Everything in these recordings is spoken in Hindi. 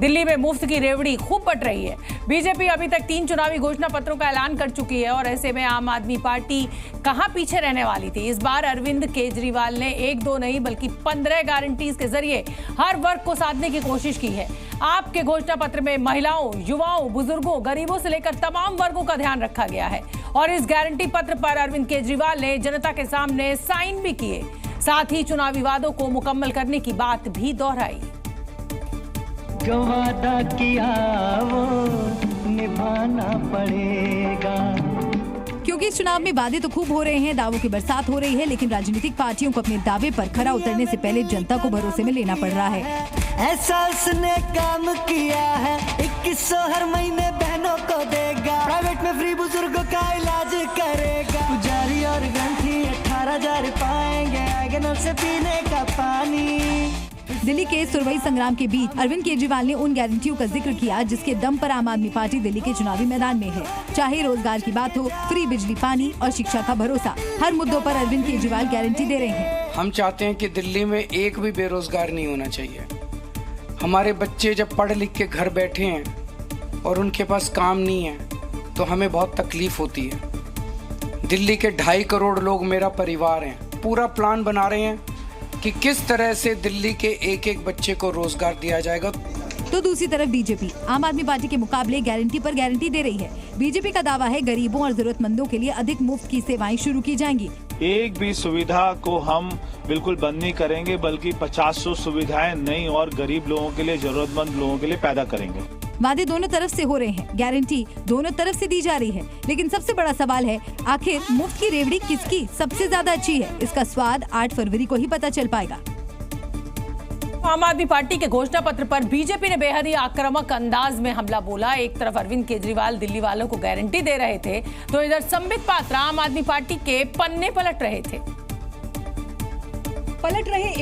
दिल्ली में मुफ्त की रेवड़ी खूब बट रही है। बीजेपी अभी तक 3 चुनावी घोषणा पत्रों का ऐलान कर चुकी है और ऐसे में आम आदमी पार्टी कहां पीछे रहने वाली थी। इस बार अरविंद केजरीवाल ने 1-2 नहीं बल्कि 15 गारंटीज के जरिए हर वर्ग को साधने की कोशिश की है। आपके घोषणा पत्र में महिलाओं, युवाओं, बुजुर्गों, गरीबों से लेकर तमाम वर्गों का ध्यान रखा गया है और इस गारंटी पत्र पर अरविंद केजरीवाल ने जनता के सामने साइन भी किए। साथ ही चुनावी वादों को मुकम्मल करने की बात भी दोहराई। जो वादा किया वो निभाना पड़ेगा। क्योंकि इस चुनाव में वादे तो खूब हो रहे हैं, दावों की बरसात हो रही है, लेकिन राजनीतिक पार्टियों को अपने दावे पर खरा उतरने से पहले जनता को भरोसे में लेना पड़ रहा है। ऐसा उसने काम किया है 2100 हर महीने बहनों को देगा, प्राइवेट में फ्री बुजुर्गों का इलाज करेगा, पुजारी और ग्रंथी 18,000 पाएंगे, आएगा नल से पीने का पानी। दिल्ली के सुरवई संग्राम के बीच अरविंद केजरीवाल ने उन गारंटियों का जिक्र किया जिसके दम पर आम आदमी पार्टी दिल्ली के चुनावी मैदान में है। चाहे रोजगार की बात हो, फ्री बिजली, पानी और शिक्षा का भरोसा, हर मुद्दों पर अरविंद केजरीवाल गारंटी दे रहे हैं। हम चाहते हैं कि दिल्ली में एक भी बेरोजगार नहीं होना चाहिए। हमारे बच्चे जब पढ़ लिख के घर बैठे हैं और उनके पास काम नहीं है तो हमें बहुत तकलीफ होती है। दिल्ली के 2.5 करोड़ लोग मेरा परिवार हैं। पूरा प्लान बना रहे हैं कि किस तरह से दिल्ली के एक बच्चे को रोजगार दिया जाएगा। तो दूसरी तरफ बीजेपी आम आदमी पार्टी के मुकाबले गारंटी पर गारंटी दे रही है। बीजेपी का दावा है गरीबों और जरूरतमंदों के लिए अधिक मुफ्त की सेवाएं शुरू की जाएंगी। एक भी सुविधा को हम बिल्कुल बंद नहीं करेंगे, बल्कि 50 सुविधाएं नई और गरीब लोगों के लिए, जरूरतमंद लोगों के लिए पैदा करेंगे। वादे दोनों तरफ से हो रहे हैं, गारंटी दोनों तरफ से दी जा रही है, लेकिन सबसे बड़ा सवाल है आखिर मुफ्त की रेवड़ी किसकी सबसे ज्यादा अच्छी है। इसका स्वाद 8 फरवरी को ही पता चल पाएगा। आम आदमी पार्टी के घोषणा पत्र पर बीजेपी ने बेहद ही आक्रामक अंदाज में हमला बोला। एक तरफ अरविंद केजरीवाल दिल्ली वालों को गारंटी दे रहे थे तो इधर संबित पात्रा आम आदमी पार्टी के पन्ने पलट रहे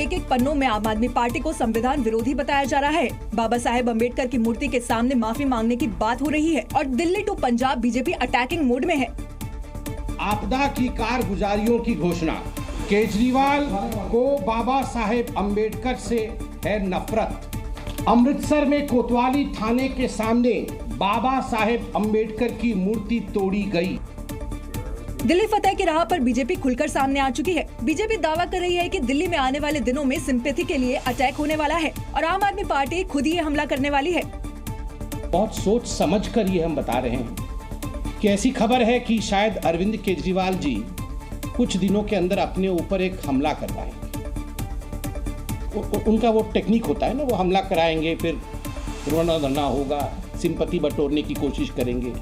एक पन्नों में आम आदमी पार्टी को संविधान विरोधी बताया जा रहा है। बाबा साहेब अम्बेडकर की मूर्ति के सामने माफी मांगने की बात हो रही है और Delhi to Punjab BJP attacking mode में है। आपदा की कारगुजारियों की घोषणा। केजरीवाल को बाबा साहेब अम्बेडकर से है नफरत। अमृतसर में कोतवाली थाने के सामने बाबा साहेब अम्बेडकर की मूर्ति तोड़ी गई। दिल्ली फतेह की राह पर बीजेपी खुलकर सामने आ चुकी है। बीजेपी दावा कर रही है कि दिल्ली में आने वाले दिनों में सिंपैथी के लिए अटैक होने वाला है और आम आदमी पार्टी खुद ही ये हमला करने वाली है। बहुत सोच समझ कर ये हम बता रहे हैं कि ऐसी खबर है कि शायद अरविंद केजरीवाल जी कुछ दिनों के अंदर अपने ऊपर एक हमला करवाएंगे। उनका वो टेक्निक होता है ना, वो हमला कराएंगे, फिर रोना धरना होगा, सिंपैथी बटोरने की कोशिश करेंगे।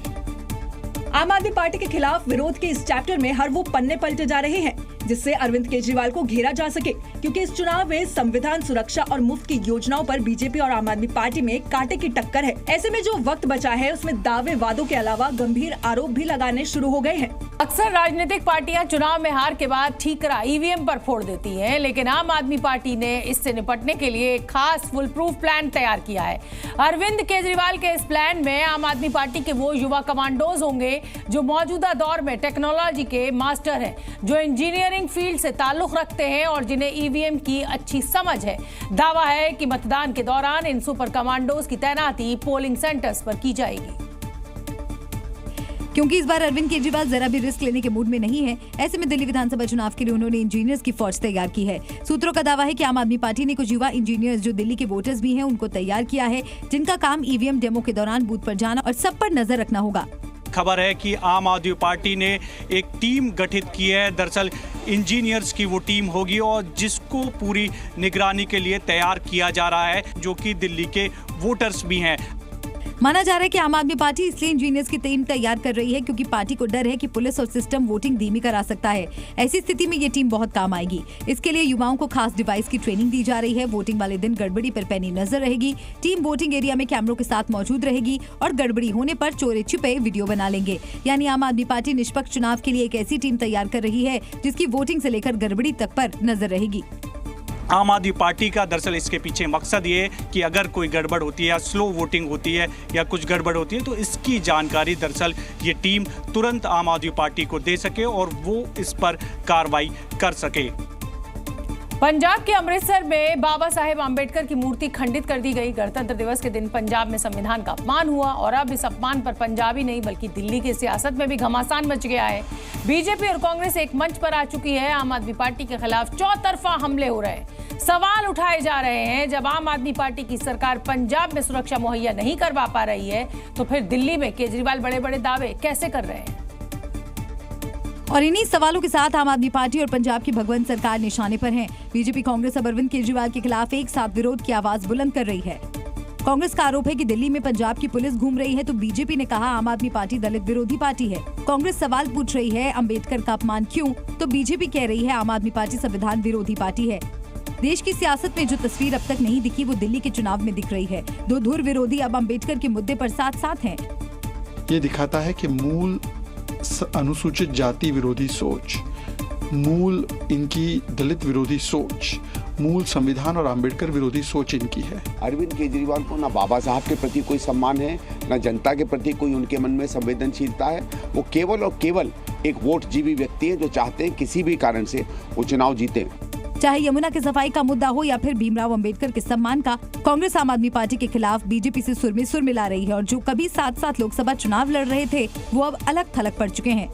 आम आदमी पार्टी के खिलाफ विरोध के इस चैप्टर में हर वो पन्ने पलटे जा रहे हैं जिससे अरविंद केजरीवाल को घेरा जा सके, क्योंकि इस चुनाव में संविधान, सुरक्षा और मुफ्त की योजनाओं पर बीजेपी और आम आदमी पार्टी में कांटे की टक्कर है। ऐसे में जो वक्त बचा है उसमें दावे वादों के अलावा गंभीर आरोप भी लगाने शुरू हो गए हैं। अक्सर राजनीतिक पार्टियां चुनाव में हार के बाद ठीकरा ईवीएम पर फोड़ देती हैं, लेकिन आम आदमी पार्टी ने इससे निपटने के लिए एक खास फुल प्रूफ प्लान तैयार किया है। अरविंद केजरीवाल के इस प्लान में आम आदमी पार्टी के वो युवा कमांडोज होंगे जो मौजूदा दौर में टेक्नोलॉजी के मास्टर हैं, जो इंजीनियरिंग फील्ड से ताल्लुक रखते हैं और जिन्हें ईवीएम की अच्छी समझ है। दावा है कि मतदान के दौरान इन सुपर कमांडोज की तैनाती पोलिंग सेंटर्स पर की जाएगी। क्योंकि इस बार अरविंद केजरीवाल जरा भी रिस्क लेने के मूड में नहीं है, ऐसे में दिल्ली विधानसभा चुनाव के लिए उन्होंने इंजीनियर्स की फौज तैयार की है। सूत्रों का दावा है कि आम आदमी पार्टी ने कुछ युवा इंजीनियर्स जो दिल्ली के वोटर्स भी हैं उनको तैयार किया है, जिनका काम ईवीएम डेमो के दौरान बूथ पर जाना और सब पर नजर रखना होगा। खबर है कि आम आदमी पार्टी ने एक टीम गठित की है। दरअसल इंजीनियर्स की वो टीम होगी और जिसको पूरी निगरानी के लिए तैयार किया जा रहा है, जो कि दिल्ली के वोटर्स भी हैं। माना जा रहा है कि आम आदमी पार्टी इसलिए इंजीनियर्स की टीम तैयार कर रही है क्योंकि पार्टी को डर है कि पुलिस और सिस्टम वोटिंग धीमी करा सकता है। ऐसी स्थिति में ये टीम बहुत काम आएगी। इसके लिए युवाओं को खास डिवाइस की ट्रेनिंग दी जा रही है। वोटिंग वाले दिन गड़बड़ी पर पैनी नजर रहेगी। टीम वोटिंग एरिया में कैमरों के साथ मौजूद रहेगी और गड़बड़ी होने पर चोरे छिपे वीडियो बना लेंगे। यानी आम आदमी पार्टी निष्पक्ष चुनाव के लिए एक ऐसी टीम तैयार कर रही है जिसकी वोटिंग से लेकर गड़बड़ी तक पर नजर रहेगी। आम आदमी पार्टी का दरअसल इसके पीछे मकसद ये है कि अगर कोई गड़बड़ होती है या स्लो वोटिंग होती है या कुछ गड़बड़ होती है तो इसकी जानकारी दरअसल ये टीम तुरंत आम आदमी पार्टी को दे सके और वो इस पर कार्रवाई कर सके। पंजाब के अमृतसर में बाबा साहेब आम्बेडकर की मूर्ति खंडित कर दी गई। गणतंत्र दिवस के दिन पंजाब में संविधान का अपमान हुआ और अब इस अपमान पर पंजाब ही नहीं बल्कि दिल्ली की सियासत में भी घमासान मच गया है। बीजेपी और कांग्रेस एक मंच पर आ चुकी है। आम आदमी पार्टी के खिलाफ चौतरफा हमले हो रहे हैं, सवाल उठाए जा रहे हैं। जब आम आदमी पार्टी की सरकार पंजाब में सुरक्षा मुहैया नहीं करवा पा रही है तो फिर दिल्ली में केजरीवाल बड़े बड़े दावे कैसे कर रहे हैं? और इन्हीं सवालों के साथ आम आदमी पार्टी और पंजाब की भगवंत सरकार निशाने पर है। बीजेपी कांग्रेस अब अरविंद केजरीवाल के खिलाफ एक साथ विरोध की आवाज बुलंद कर रही है। कांग्रेस का आरोप है कि दिल्ली में पंजाब की पुलिस घूम रही है, तो बीजेपी ने कहा आम आदमी पार्टी दलित विरोधी पार्टी है। कांग्रेस सवाल पूछ रही है अंबेडकर का अपमान क्यों, तो बीजेपी कह रही है आम आदमी पार्टी संविधान विरोधी पार्टी है। देश की सियासत में जो तस्वीर अब तक नहीं दिखी वो दिल्ली के चुनाव में दिख रही है। दो धुर विरोधी अब अंबेडकर के मुद्दे पर साथ साथ हैं। ये दिखाता है कि मूल अनुसूचित जाति विरोधी सोच, मूल इनकी दलित विरोधी सोच, मूल संविधान और अंबेडकर विरोधी सोच इनकी है। अरविंद केजरीवाल को ना बाबा साहब के प्रति कोई सम्मान है, ना जनता के प्रति कोई उनके मन में संवेदनशीलता है। वो केवल और केवल एक वोट जीवी व्यक्ति है जो चाहते हैं किसी भी कारण से वो चुनाव जीते। चाहे यमुना की सफाई का मुद्दा हो या फिर भीमराव अंबेडकर के सम्मान का, कांग्रेस आम आदमी पार्टी के खिलाफ बीजेपी से सुर में सुर मिला रही है और जो कभी साथ साथ लोकसभा चुनाव लड़ रहे थे वो अब अलग थलग पड़ चुके हैं।